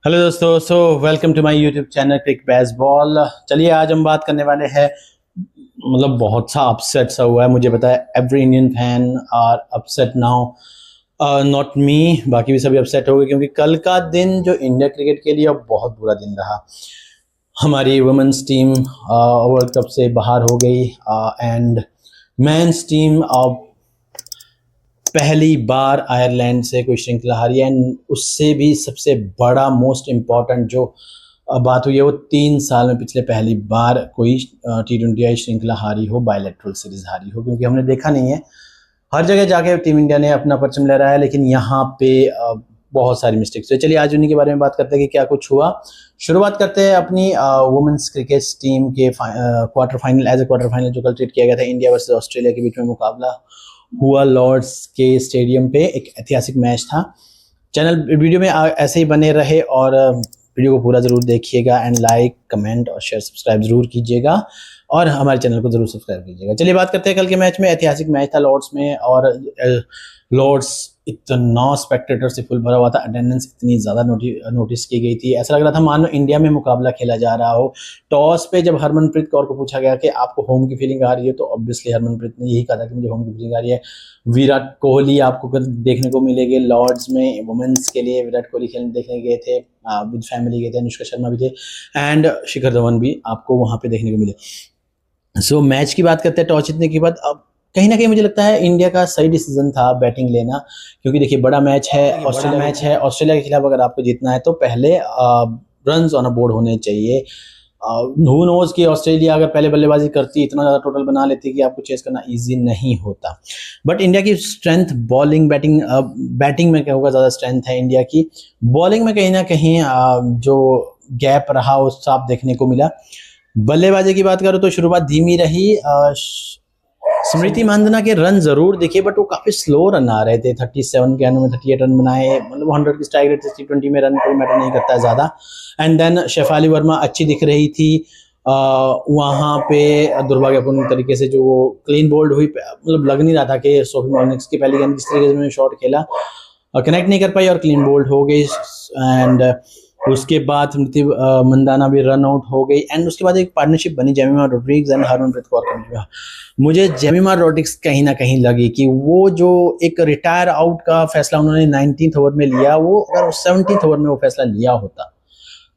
Hello दोस्तों, welcome to my YouTube channel Crick Baseball. चलिए आज हम बात करने वाले हैं। बहुत सा अपसेट सा हुआ है, मुझे पता है। Every Indian fan are upset now, not me. बाकी भी सभी अपसेट हो गए क्योंकि कल का दिन जो इंडिया क्रिकेट के लिए बहुत बुरा दिन रहा। हमारी वुमेन्स टीम वर्ल्ड कप से बाहर हो गई एंड मेंस टीम पहली बार आयरलैंड से कोई श्रृंखला हारी है। एंड उससे भी सबसे बड़ा मोस्ट इम्पॉर्टेंट जो बात हुई है वो 3 साल में पिछले पहली बार कोई T20 श्रृंखला हारी हो, बायलैटरल सीरीज हारी हो, क्योंकि हमने देखा नहीं है। हर जगह जाके टीम इंडिया ने अपना परचम लहराया है, लेकिन यहाँ पे बहुत सारी मिस्टेक्स हुई। चलिए आज उन्हीं के बारे में बात करते हैं कि क्या कुछ हुआ। शुरुआत करते हैं अपनी वुमेन्स क्रिकेट टीम के quarter final. As a quarter final जो कल ट्रीट किया गया था, इंडिया वर्सेस ऑस्ट्रेलिया के बीच में मुकाबला हुआ लॉर्ड्स के स्टेडियम पे। एक ऐतिहासिक मैच था। चैनल वीडियो में ऐसे ही बने रहे और वीडियो को पूरा ज़रूर देखिएगा एंड लाइक कमेंट और शेयर सब्सक्राइब ज़रूर कीजिएगा और हमारे चैनल को ज़रूर सब्सक्राइब कीजिएगा। चलिए बात करते हैं कल के मैच में। ऐतिहासिक मैच था लॉर्ड्स में और लॉर्ड्स इतना स्पेक्टेटर से फुल भरा हुआ था। अटेंडेंस इतनी ज़्यादा नोटिस की गई थी, ऐसा लग रहा था मानो इंडिया में मुकाबला खेला जा रहा हो। टॉस पे जब हरमनप्रीत कौर को पूछा गया कि आपको होम की फीलिंग आ रही है, तो ऑब्वियसली हरमनप्रीत ने यही कहा था कि मुझे होम की फीलिंग आ रही है। विराट कोहली आपको देखने को मिलेंगे लॉर्ड्स में। वुमेन्स के लिए विराट कोहली खेलने देखने गए थे, विद फैमिली गए थे। अनुष्का शर्मा भी थे एंड शिखर धवन भी आपको वहाँ पे देखने को मिले। सो मैच की बात करते हैं। टॉस जीतने के बाद अब कहीं ना कहीं मुझे लगता है इंडिया का सही डिसीजन था बैटिंग लेना, क्योंकि देखिए बड़ा मैच है, ऑस्ट्रेलिया के खिलाफ अगर आपको जीतना है तो पहले रन्स ऑन अ बोर्ड होने चाहिए। हु नोज कि ऑस्ट्रेलिया अगर पहले बल्लेबाजी करती, इतना ज़्यादा टोटल बना लेती कि आपको चेस करना इजी नहीं होता। बट इंडिया की स्ट्रेंथ बॉलिंग, बैटिंग में क्या होगा, ज़्यादा स्ट्रेंथ है इंडिया की। बॉलिंग में कहीं ना कहीं जो गैप रहा वो साफ देखने को मिला। बल्लेबाजी की बात करूँ तो शुरुआत धीमी रही। स्मृति मानधना के रन जरूर दिखे, बट वो काफी स्लो रन आ रहे थे। 37 के रनों में 38 रन बनाए, मतलब 100 की स्ट्राइक रेट थी। T20 में रन कोई मैटर नहीं करता है ज्यादा। एंड देन शेफाली वर्मा अच्छी दिख रही थी। वहां पे दुर्भाग्यपूर्ण तरीके से जो वो क्लीन बोल्ड हुई, मतलब लग नहीं रहा था कि सोफी मॉर्निक्स की पहली गेंद किस तरीके से शॉट खेला, कनेक्ट नहीं कर पाई और क्लीन बोल्ड हो गई। एंड उसके बाद स्मृति मंदाना भी रन आउट हो गई। एंड उसके बाद एक पार्टनरशिप बनी जेमिमा रोड्रिग्स एंड हरमनप्रीत कौर के बीच में। मुझे जेमिमा रोड्रिग्स कहीं ना कहीं लगी कि वो जो एक रिटायर आउट का फैसला उन्होंने 19th ओवर में लिया, वो अगर 17th ओवर में वो फैसला लिया होता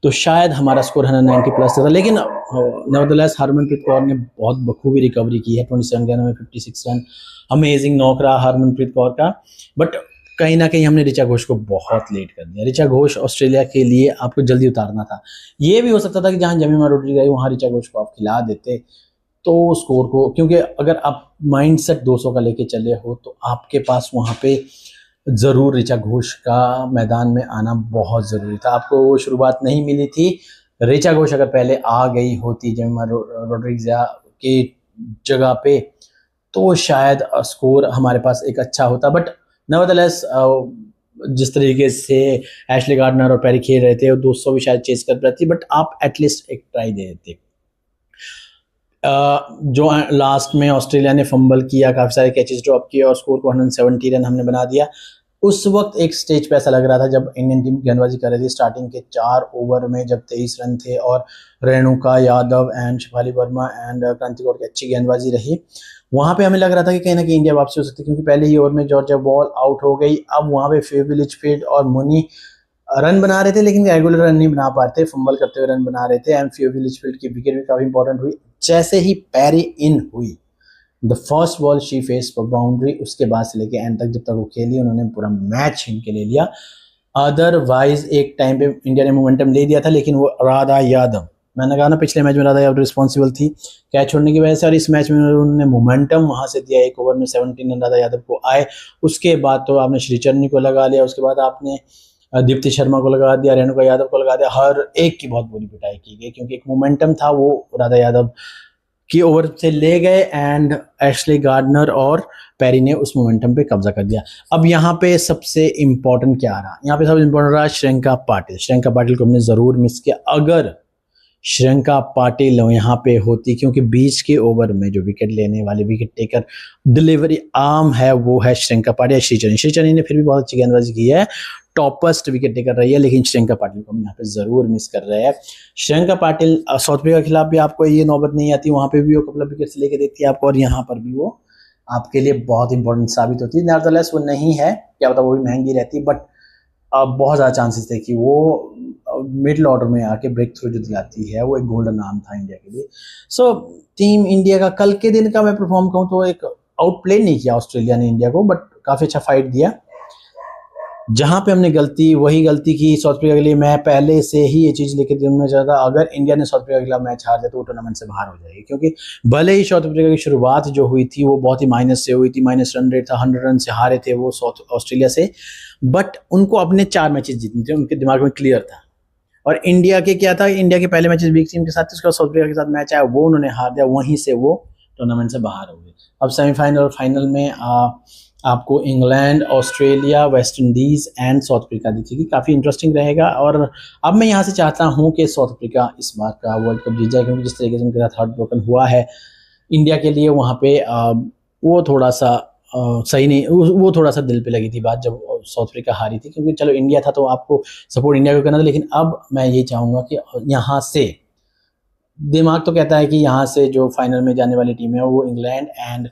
तो शायद हमारा स्कोर 190 प्लस था। लेकिन नेवरदलेस हरमनप्रीत कौर ने बहुत बखूबी रिकवरी की है। 27 रन में 56 रन, अमेजिंग नॉक रहा हरमनप्रीत कौर का। बट कहीं ना कहीं हमने ऋचा घोष को बहुत लेट कर दिया। ऋचा घोष ऑस्ट्रेलिया के लिए आपको जल्दी उतारना था। ये भी हो सकता था कि जहां जेमिमा रोड्रिग्स गई वहां ऋचा घोष को आप खिला देते तो स्कोर को, क्योंकि अगर आप माइंडसेट 200 का लेके चले हो तो आपके पास वहां पे जरूर ऋचा घोष का मैदान में आना बहुत जरूरी था। आपको वो शुरुआत नहीं मिली थी। ऋचा घोष अगर पहले आ गई होती जेमिमा रोड्रिग्स के जगह पे तो शायद स्कोर हमारे पास एक अच्छा होता। बट नेवरदलेस जिस तरीके से एशले गार्डनर और पेरी खेल रहे थे, वो 200 भी शायद चेस कर पाती, बट आप एटलीस्ट एक ट्राई दे देते। जो लास्ट में ऑस्ट्रेलिया ने फंबल किया, काफी सारे कैचेस ड्रॉप किए और स्कोर को 170 रन हमने बना दिया। उस वक्त एक स्टेज पे ऐसा लग रहा था जब इंडियन टीम गेंदबाजी कर रही थी स्टार्टिंग के 4 ओवर में, जब 23 रन थे और रेणुका यादव एंड शेफाली वर्मा एंड क्रांति कौर की अच्छी गेंदबाजी रही। वहां पे हमें लग रहा था कि कहीं ना कहीं इंडिया वापसी हो सकती है, क्योंकि पहले ही ओवर में जॉर्जिया बॉल आउट हो गई। अब वहां पे फेव लिचफील्ड और मुनी रन बना रहे थे, लेकिन रेगुलर रन नहीं बना पाते, फंबल करते हुए रन बना रहे थे। एंड फेव लिचफील्ड की विकेट भी काफी इंपॉर्टेंट हुई। जैसे ही पैरी इन हुई, the first ball she face for boundary, उसके बाद से लेके एंड तक जब तक वो खेली उन्होंने पूरा मैच इनके ले लिया। अदरवाइज एक टाइम पे इंडिया ने मोमेंटम ले दिया था, लेकिन वो राधा यादव, मैंने कहा ना पिछले मैच में राधा यादव रिस्पॉन्सिबल थी कैच छोड़ने की वजह से, और इस मैच में उन्होंने मोमेंटम वहां से दिया। एक ओवर में 17 रन राधा यादव को आए। उसके बाद तो आपने श्रीचरनी को लगा लिया, उसके बाद आपने दीप्ति शर्मा को लगा दिया, रेणुका यादव को लगा दिया। हर एक की बहुत बुरी पिटाई की गई, क्योंकि एक मोमेंटम था वो राधा यादव की ओवर से ले गए एंड एशले गार्डनर और पेरी ने उस मोमेंटम पे कब्जा कर दिया। अब यहाँ पे सबसे इंपॉर्टेंट क्या रहा, यहाँ पे सबसे इंपॉर्टेंट रहा श्रियंका पाटिल। श्रियंका पाटिल को हमने जरूर मिस किया। अगर श्रियंका पाटिल यहाँ पे होती, क्योंकि बीच के ओवर में जो विकेट लेने वाले विकेट टेकर डिलीवरी आर्म है वो है श्रियंका पाटिल। श्रीचरणी ने फिर भी बहुत अच्छी गेंदबाजी की है, टॉपेस्ट विकेट टेकर रही है, लेकिन श्रियंका पाटिल को हम यहाँ पे जरूर मिस कर रहे हैं। श्रियंका पाटिल साउथ अफ्रीका के खिलाफ भी आपको ये नौबत नहीं आती, वहां पे भी वो कपल ऑफ विकेट्स लेके देती है आपको, और यहाँ पर भी वो आपके लिए बहुत इंपॉर्टेंट साबित होती है। नेवरदलेस वो नहीं है, क्या पता वो भी महंगी रहती, बट बहुत ज़्यादा चांसेस थे कि वो मिडिल ऑर्डर में आके ब्रेक थ्रू जो दिलाती है, वो एक गोल्डन नाम था इंडिया के लिए। सो टीम इंडिया का कल के दिन का मैं परफॉर्म कहूँ तो एक आउटप्ले नहीं किया ऑस्ट्रेलिया ने इंडिया को, बट काफ़ी अच्छा फाइट दिया। जहां पे हमने वही गलती की साउथ अफ्रीका के लिए, मैं पहले से ही ये चीज़ लेके देना चाहता, अगर इंडिया ने साउथ अफ्रीका के खिलाफ मैच हार दिया तो वो टूर्नामेंट से बाहर हो जाएगी, क्योंकि भले ही साउथ अफ्रीका की शुरुआत जो हुई थी वो बहुत ही माइनस से हुई थी, माइनस रन रेट था, 100 रन से हारे थे वो साउथ ऑस्ट्रेलिया से, बट उनको अपने 4 मैचेस जीतने थे, उनके दिमाग में क्लियर था। और इंडिया के क्या था, इंडिया के पहले मैचेस वीक टीम के साथ, उसके बाद साउथ अफ्रीका के साथ मैच आया, वो उन्होंने हार दिया, वहीं से वो टूर्नामेंट से बाहर हो गए। अब सेमीफाइनल और फाइनल में आपको England, Australia, West Indies and south Africa दिखेगी, काफ़ी इंटरेस्टिंग रहेगा। और अब मैं यहाँ से चाहता हूँ कि साउथ अफ्रीका इस बार का वर्ल्ड कप जीत जाए, क्योंकि जिस तरीके से उनके साथ हार्ट ब्रोकन हुआ है इंडिया के लिए, वहाँ पे वो थोड़ा सा सही नहीं, वो थोड़ा सा दिल पे लगी थी बात जब साउथ अफ्रीका हारी थी, क्योंकि चलो इंडिया था तो आपको सपोर्ट इंडिया को करना था, लेकिन अब मैं ये चाहूँगा कि यहाँ से दिमाग तो कहता है कि यहाँ से जो फाइनल में जाने वाली टीम है वो इंग्लैंड एंड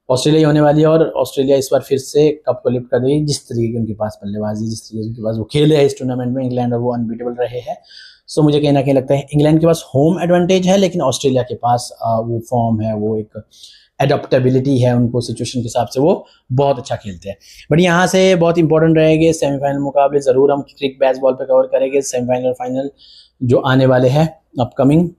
ऑस्ट्रेलिया होने वाली है, और ऑस्ट्रेलिया इस बार फिर से कप को लिफ्ट कर देगी, जिस तरीके की उनके पास बल्लेबाजी, जिस तरीके से उनके पास वो खेले हैं इस टूर्नामेंट में इंग्लैंड, और वो अनबीटेबल रहे हैं। सो मुझे कहीं ना कहीं लगता है इंग्लैंड के पास होम एडवांटेज है, लेकिन ऑस्ट्रेलिया के पास वो फॉर्म है, वो एक एडप्टेबिलिटी है, उनको सिचुएशन के हिसाब से वो बहुत अच्छा खेलते हैं। बट यहाँ से बहुत इंपॉर्टेंट रहेंगे सेमीफाइनल मुकाबले, ज़रूर हम क्रिक बेसबॉल पे कवर करेंगे सेमीफाइनल फाइनल जो आने वाले हैं अपकमिंग।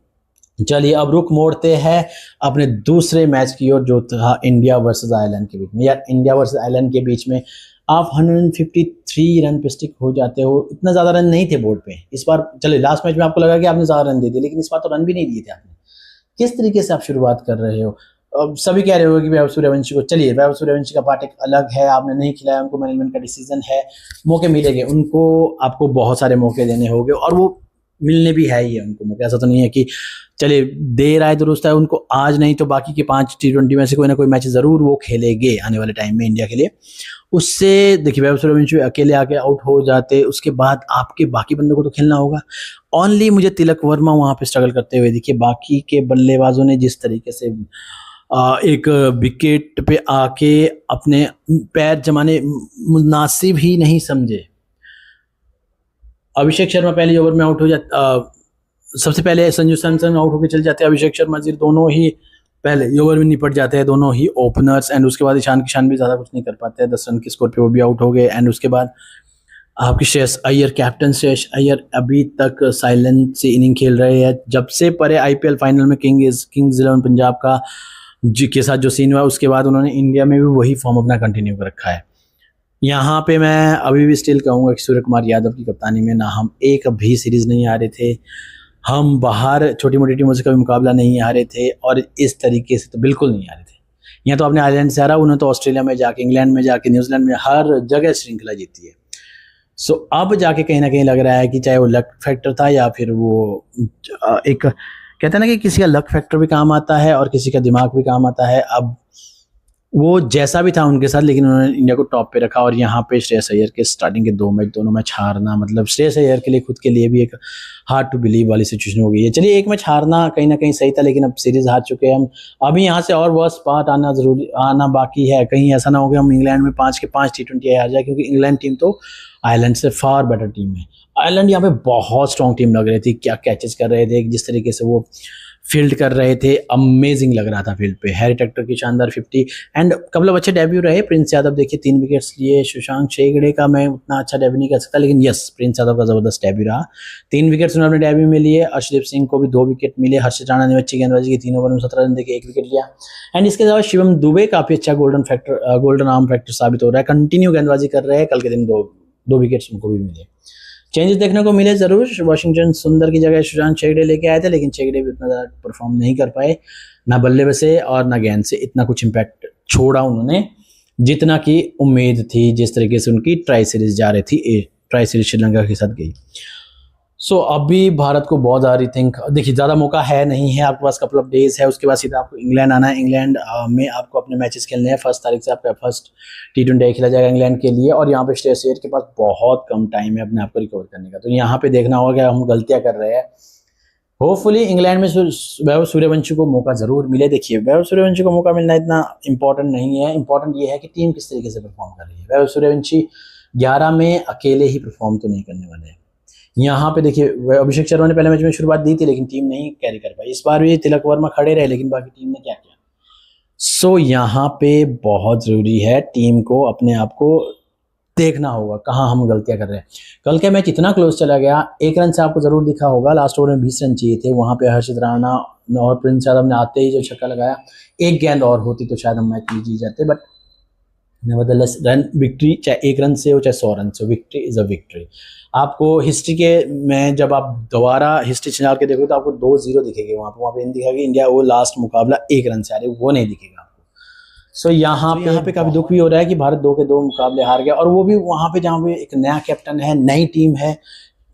चलिए अब रुख मोड़ते हैं अपने दूसरे मैच की ओर, जो था इंडिया वर्सेस आयरलैंड के बीच में। यार इंडिया वर्सेस आयरलैंड के बीच में आप 153 रन पे स्टिक हो जाते हो, इतना ज़्यादा रन नहीं थे बोर्ड पे इस बार। चलिए लास्ट मैच में आपको लगा कि आपने ज़्यादा रन दे दिए, लेकिन इस बार तो रन भी नहीं दिए थे आपने। किस तरीके से आप शुरुआत कर रहे हो? अब सभी कह रहे हो कि वैभव सूर्यवंशी को, चलिए वैभव सूर्यवंशी का पार्ट एक अलग है, आपने नहीं खिलाया उनको, मैनेजमेंट का डिसीजन है, मौके मिलेंगे उनको, आपको बहुत सारे मौके देने होंगे, और वो मिलने भी है ही है उनको मौके। ऐसा तो नहीं है कि चलिए देर आए दुरुस्त है, उनको आज नहीं तो बाकी के 5 T20 में से कोई ना कोई मैच जरूर वो खेलेंगे आने वाले टाइम में इंडिया के लिए। उससे देखिए वैभव सूर्यवंशी अकेले आके आउट हो जाते, उसके बाद आपके बाकी बंदों को तो खेलना होगा। ओनली मुझे तिलक वर्मा वहां पे स्ट्रगल करते हुए दिखे, बाकी के बल्लेबाजों ने जिस तरीके से एक विकेट पे आके अपने पैर जमाने मुनासिब ही नहीं समझे। अभिषेक शर्मा पहले ओवर में आउट हो जाता, सबसे पहले संजू सैमसन आउट होकर चल जाते हैं, अभिषेक शर्मा जी दोनों ही पहले ओवर में निपट जाते हैं, दोनों ही ओपनर्स, एंड उसके बाद ईशान किशन भी ज़्यादा कुछ नहीं कर पाते हैं, 10 रन के स्कोर पे वो भी आउट हो गए। एंड उसके बाद आपके श्रेयस अय्यर, कैप्टन श्रेयस अय्यर अभी तक साइलेंट से इनिंग खेल रहे हैं, जब से परे IPL फाइनल में किंग्स 11 पंजाब का जी के साथ जो सीन हुआ, उसके बाद उन्होंने इंडिया में भी वही फॉर्म अपना कंटिन्यू कर रखा है। यहाँ पे मैं अभी भी स्टिल कहूँगा कि सूर्य कुमार यादव की कप्तानी में ना हम एक भी सीरीज नहीं हारे थे, हम बाहर छोटी मोटी टीमों से कभी मुकाबला नहीं हारे थे, और इस तरीके से तो बिल्कुल नहीं हारे थे। यहाँ तो आपने आयरलैंड से हारा, उन्होंने तो ऑस्ट्रेलिया में जाके, इंग्लैंड में जाके, न्यूजीलैंड में, हर जगह श्रृंखला जीती है। सो अब जाके कहीं ना कहीं लग रहा है कि चाहे वो लक फैक्टर था या फिर वो एक कहते हैं ना कि किसी का लक फैक्टर भी काम आता है और किसी का दिमाग भी काम आता है। अब वो जैसा भी था उनके साथ, लेकिन उन्होंने इंडिया को टॉप पे रखा, और यहाँ पे श्रेयस अय्यर के स्टार्टिंग के 2 मैच दोनों मैच हारना, मतलब श्रेयस अय्यर के लिए खुद के लिए भी एक हार्ड टू बिलीव वाली सिचुएशन हो गई है। चलिए एक मैच हारना कहीं ना कहीं सही था, लेकिन अब सीरीज हार चुके हैं हम, अभी यहाँ से और वर्स्ट पार्ट आना बाकी है। कहीं ऐसा ना हो कि हम इंग्लैंड में 5 के 5 T20 हार जाए, क्योंकि इंग्लैंड टीम तो आयरलैंड से फार बेटर टीम है। आयरलैंड यहाँ पे बहुत स्ट्रॉन्ग टीम लग रही थी, क्या कैचेस कर रहे थे, जिस तरीके से वो फील्ड कर रहे थे, अमेजिंग लग रहा था फील्ड पे। हैरी टक्टर की शानदार 50 एंड कपल अच्छे डेब्यू रहे। प्रिंस यादव देखिए 3 विकेट्स लिए, सुशांत शेगड़े का मैं उतना अच्छा डेब्यू नहीं कर सकता, लेकिन यस प्रिंस यादव का जबरदस्त डेब्यू रहा, 3 विकेट्स उन्होंने अपने डेब्यू में लिए। अर्शदीप सिंह को भी 2 विकेट मिले, हर्षित राणा ने अच्छी गेंदबाजी की, 3 ओवर में 17 रन देके 1 विकेट लिया। एंड इसके अलावा शिवम दुबे काफी अच्छा गोल्डन आर्म फैक्टर साबित हो रहा है, कंटिन्यू गेंदबाजी कर रहे हैं, कल के दिन 2 विकेट्स उनको भी मिले। चेंजेस देखने को मिले जरूर, वाशिंगटन सुंदर की जगह सुशांत शेगड़े लेके आए थे, लेकिन शेगड़े भी उतना ज़्यादा परफॉर्म नहीं कर पाए, ना बल्ले से और ना गेंद से इतना कुछ इम्पैक्ट छोड़ा उन्होंने जितना की उम्मीद थी, जिस तरीके से उनकी ट्राई सीरीज जा रही थी, ट्राई सीरीज श्रीलंका के साथ गई। अभी भारत को बहुत ज़्यादा रिथिंक, देखिए ज़्यादा मौका है नहीं है, आपके पास कपल ऑफ डेज है, उसके बाद सीधा आपको इंग्लैंड आना है। इंग्लैंड में आपको अपने मैचेस खेलने हैं। 1 तारीख से आपका फर्स्ट T20 खेला जाएगा इंग्लैंड के लिए, और यहाँ पे श्रेयस अय्यर के पास बहुत कम टाइम है अपने आप को रिकवर करने का। तो यहाँ पे देखना होगा कि हम गलतियाँ कर रहे हैं। होपफुली इंग्लैंड में वैभव सूर्यवंशी को मौका ज़रूर मिले। देखिए वैभव सूर्यवंशी को मौका मिलना इतना इंपॉर्टेंट नहीं है, इंपॉर्टेंट ये है कि टीम किस तरीके से परफॉर्म कर रही है। वैभव सूर्यवंशी 11 में अकेले ही परफॉर्म तो नहीं करने वाले हैं। यहाँ पे देखिए अभिषेक शर्मा ने पहले मैच में शुरुआत दी थी, लेकिन टीम नहीं कैरी कर पाई। इस बार भी तिलक वर्मा खड़े रहे, लेकिन बाकी टीम ने क्या किया। यहाँ पे बहुत ज़रूरी है टीम को अपने आप को देखना होगा कहाँ हम गलतियां कर रहे हैं। कल का मैच इतना क्लोज चला गया, 1 रन से आपको जरूर दिखा होगा, लास्ट ओवर में 20 रन चाहिए थे। वहां पे हर्षित राणा और प्रिंस यादव ने आते ही जो छक्का लगाया, 1 गेंद और होती तो शायद हम मैच जीत जाते। बट नेवरदलेस रन विक्ट्री, चाहे 1 रन से हो चाहे 100 रन से, विक्ट्री इज अ विक्ट्री। आपको हिस्ट्री के में जब आप दोबारा हिस्ट्री चला के देखो तो आपको 2-0 दिखेगी वहाँ पे दिखेगा इंडिया वो लास्ट मुकाबला 1 रन से हारे, वो नहीं दिखेगा। यहाँ पे काफी दुख भी हो रहा है कि भारत 2 के 2 मुकाबले हार गया, और वो भी वहां पे जहाँ पे एक नया कैप्टन है, नई टीम है,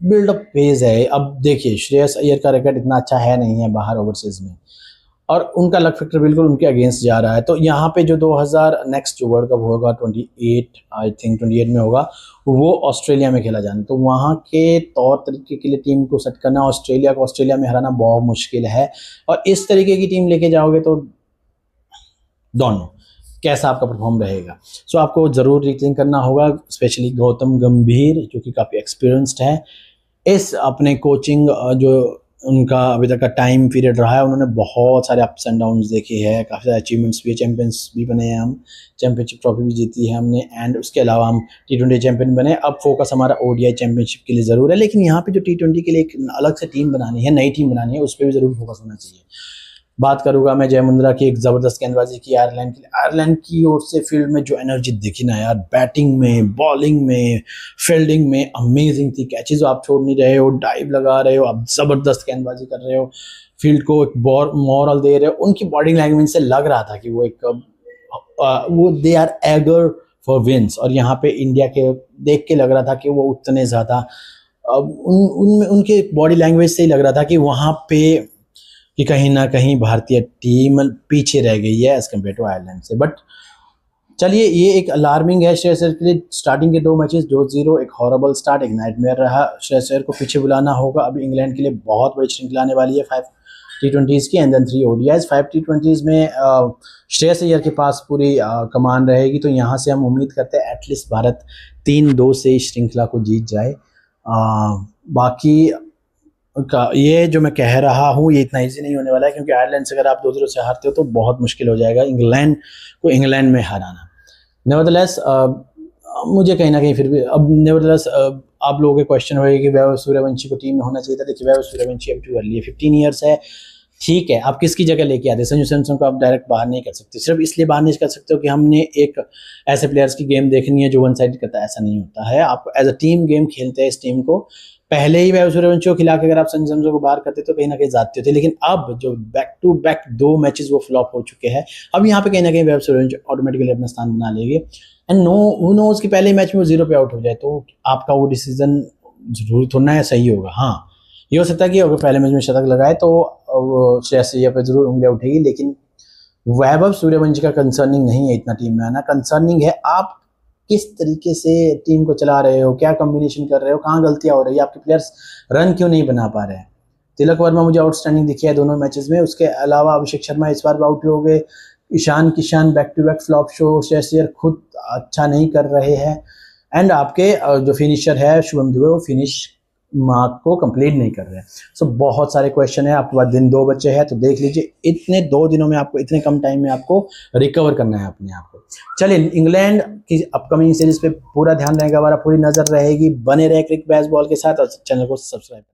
बिल्डअप फेज है। अब देखिए श्रेयस अय्यर का रिकॉर्ड इतना अच्छा है नहीं है बाहर ओवरसीज में, और उनका लक फैक्टर बिल्कुल उनके अगेंस्ट जा रहा है। तो यहाँ पे जो 2000 नेक्स्ट जो वर्ल्ड कप होगा 28 आई थिंक 28 में होगा, वो ऑस्ट्रेलिया में खेला जाना। तो वहाँ के तौर तरीके के लिए टीम को सेट करना, ऑस्ट्रेलिया को ऑस्ट्रेलिया में हराना बहुत मुश्किल है। और इस तरीके की टीम लेके जाओगे तो दोनों कैसा आपका परफॉर्म रहेगा। आपको ज़रूर रीथिंक करना होगा, स्पेशली गौतम गंभीर जो कि काफ़ी एक्सपीरियंस्ड है। इस अपने कोचिंग जो उनका अभी तक का टाइम पीरियड रहा है, उन्होंने बहुत सारे अप्स एंड डाउन्स देखे हैं, काफ़ी सारे अचीवमेंट्स भी, चैंपियंस भी बने हैं, हम चैंपियनशिप ट्रॉफी भी जीती है हमने, एंड उसके अलावा हम T20 चैंपियन बने। अब फोकस हमारा ODI चैंपियनशिप के लिए ज़रूर है, लेकिन यहाँ पे जो T20 के लिए एक अलग से टीम बनानी है, नई टीम बनानी है, उस पर भी ज़रूर फोकस होना चाहिए। बात करूंगा मैं जय मुंद्रा की, एक ज़बरदस्त गेंदबाजी की आयरलैंड के लिए। आयरलैंड की ओर से फील्ड में जो एनर्जी दिखी ना यार, बैटिंग में, बॉलिंग में, फील्डिंग में अमेजिंग थी। कैचेज आप छोड़ नहीं रहे हो, डाइव लगा रहे हो, आप ज़बरदस्त गेंदबाजी कर रहे हो, फील्ड को एक मॉरल दे रहे हो। उनकी बॉडी लैंग्वेज से लग रहा था कि वो वो they are eager for wins, और यहाँ पे इंडिया के देख के लग रहा था कि वो उतने ज़्यादा उनके बॉडी लैंग्वेज से ही लग रहा था कि वहाँ पे कि कहीं ना कहीं भारतीय टीम पीछे रह गई है एज कम्पेयर टू आयरलैंड से। बट चलिए, ये एक अलार्मिंग है श्रेयस अय्यर के लिए। स्टार्टिंग के 2 मैचेस 2-0, एक हॉरेबल स्टार्ट, एक नाइटमेयर रहा। श्रेयस अय्यर को पीछे बुलाना होगा। अभी इंग्लैंड के लिए बहुत बड़ी श्रृंखला आने वाली है, 5 T20s की एंड देन 3 ODIs। 5 T20s में श्रेयस अय्यर के पास पूरी कमान रहेगी, तो यहाँ से हम उम्मीद करते हैं एटलीस्ट भारत 3-2 से इस श्रृंखला को जीत जाए। बाकी ये जो मैं कह रहा हूँ ये इतना इजी नहीं होने वाला है, क्योंकि आयरलैंड से अगर आप 2-0 से हारते हो तो बहुत मुश्किल हो जाएगा इंग्लैंड को इंग्लैंड में हराना। नेवरदलेस मुझे कहीं ना कहीं फिर भी अब नेवरदलेस आप लोगों के क्वेश्चन होगा कि वैभव सूर्यवंशी को टीम में होना चाहिए था। देखिए वैभव सूर्यवंशी अब टू अर्ली है, 15 ईयर्स है, ठीक है। आप किसकी जगह लेके आते, संजू सैमसन को आप डायरेक्ट बाहर नहीं कर सकते। सिर्फ इसलिए बाहर नहीं कर सकते हो कि हमने एक ऐसे प्लेयर्स की गेम देखनी है जो वन साइड करता है, ऐसा नहीं होता है। आप एज अ टीम गेम खेलते हैं, इस टीम को पहले ही वैभव सूर्यवंशी को खिला के अगर आप संजू सैमसन को बाहर करते तो कहीं ना कहीं जाते थे। लेकिन अब जो बैक टू बैक 2 मैचेस वो फ्लॉप हो चुके हैं, अब यहाँ पे कहीं ना कहीं वैभव सूर्यवंशी ऑटोमेटिकली अपना स्थान बना लेंगे। एंड हू नोज कि पहले मैच में वो 0 पे आउट हो जाए तो आपका वो डिसीजन जरूरी थोड़ा है सही होगा। हाँ, ये हो सकता है कि अगर पहले मैच में शतक लगाए तो श्रेयस अय्यर पे जरूर उंगलियां उठेगी, लेकिन वैभव सूर्यवंशी का कंसर्निंग नहीं है इतना टीम में आना। कंसर्निंग है आप किस तरीके से टीम को चला रहे हो, क्या कॉम्बिनेशन कर रहे हो, कहाँ गलतियां हो रही है, आपके प्लेयर्स रन क्यों नहीं बना पा रहे हैं। तिलक वर्मा मुझे आउटस्टैंडिंग दिखी है दोनों मैचेस में, उसके अलावा अभिषेक शर्मा इस बार आउट हो गए, Ishan Kishan back to back flop show, Shreyas Iyer खुद अच्छा नहीं कर रहे हैं, एंड आपके जो फिनिशर है शुभम दुबे वो फिनिश मार्क को कंप्लीट नहीं कर रहे हैं। बहुत सारे क्वेश्चन है, आपके पास दिन 2 बचे हैं, तो देख लीजिए इतने 2 दिनों में आपको, इतने कम टाइम में आपको रिकवर करना है अपने आप को। चलिए, इंग्लैंड की अपकमिंग सीरीज पे पूरा ध्यान रहेगा हमारा, पूरी नजर रहेगी। बने रहे क्रिक बेसबॉल के साथ और चैनल को सब्सक्राइब